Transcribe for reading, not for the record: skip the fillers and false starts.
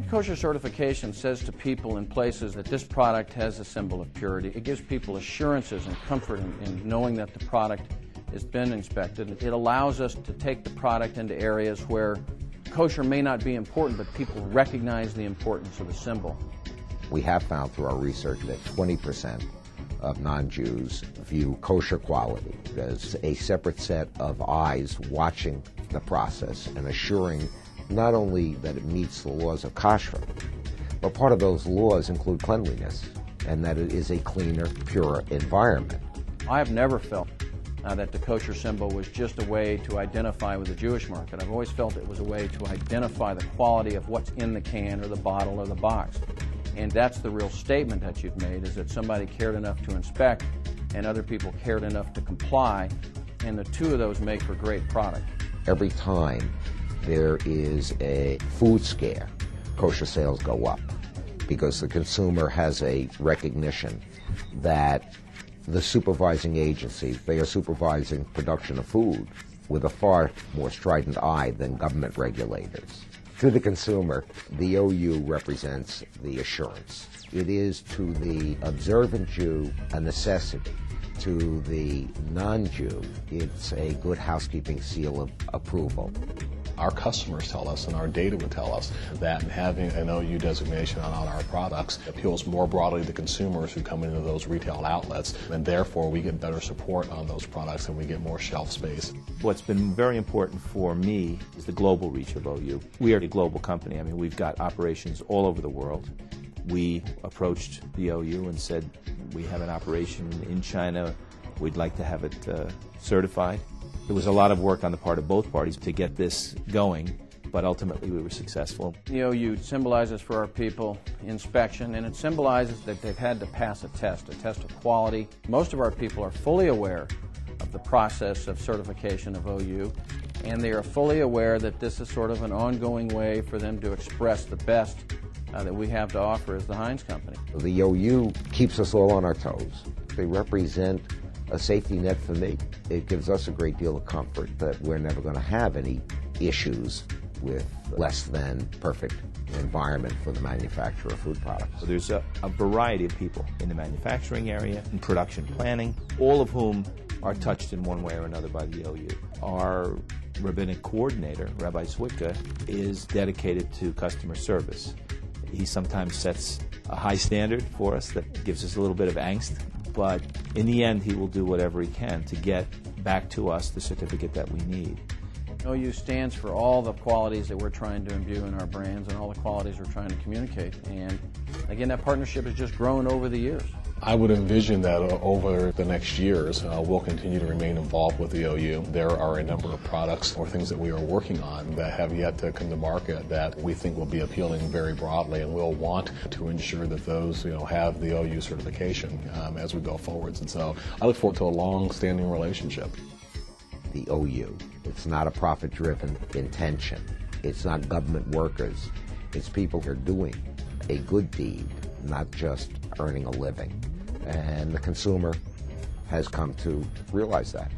Kosher certification says to people in places that this product has a symbol of purity. It gives people assurances and comfort in knowing that the product has been inspected. It allows us to take the product into areas where kosher may not be important, but people recognize the importance of the symbol. We have found through our research that 20% of non-Jews view kosher quality as a separate set of eyes watching the process and assuring not only that it meets the laws of kashrut, but part of those laws include cleanliness and that it is a cleaner, purer environment. I have never felt that the kosher symbol was just a way to identify with the Jewish market. I've always felt it was a way to identify the quality of what's in the can or the bottle or the box. And that's the real statement that you've made, is that somebody cared enough to inspect and other people cared enough to comply, and the two of those make for great product. Every time there is a food scare, kosher sales go up because the consumer has a recognition that the supervising agency, they are supervising production of food with a far more strident eye than government regulators. To the consumer, the OU represents the assurance. It is to the observant Jew a necessity. To the non-Jew, it's a good housekeeping seal of approval. Our customers tell us, and our data would tell us, that having an OU designation on our products appeals more broadly to consumers who come into those retail outlets, and therefore we get better support on those products and we get more shelf space. What's been very important for me is the global reach of OU. We are a global company. I mean, we've got operations all over the world. We approached the OU and said, we have an operation in China. We'd like to have it certified. There was a lot of work on the part of both parties to get this going, but ultimately we were successful. The OU symbolizes for our people inspection, and it symbolizes that they've had to pass a test of quality. Most of our people are fully aware of the process of certification of OU, and they are fully aware that this is sort of an ongoing way for them to express the best that we have to offer as the Heinz Company. The OU keeps us all on our toes. They represent a safety net for me. It gives us a great deal of comfort that we're never going to have any issues with less than perfect environment for the manufacture of food products. So there's a variety of people in the manufacturing area, in production planning, all of whom are touched in one way or another by the OU. Our rabbinic coordinator, Rabbi Switka, is dedicated to customer service. He sometimes sets a high standard for us that gives us a little bit of angst, but in the end he will do whatever he can to get back to us the certificate that we need. OU stands for all the qualities that we're trying to imbue in our brands and all the qualities we're trying to communicate, and again, that partnership has just grown over the years. I would envision that over the next years, we'll continue to remain involved with the OU. There are a number of products or things that we are working on that have yet to come to market that we think will be appealing very broadly, and we'll want to ensure that those have the OU certification as we go forwards. And so I look forward to a long-standing relationship. The OU, it's not a profit-driven intention. It's not government workers. It's people who are doing a good deed, not just earning a living. And the consumer has come to realize that.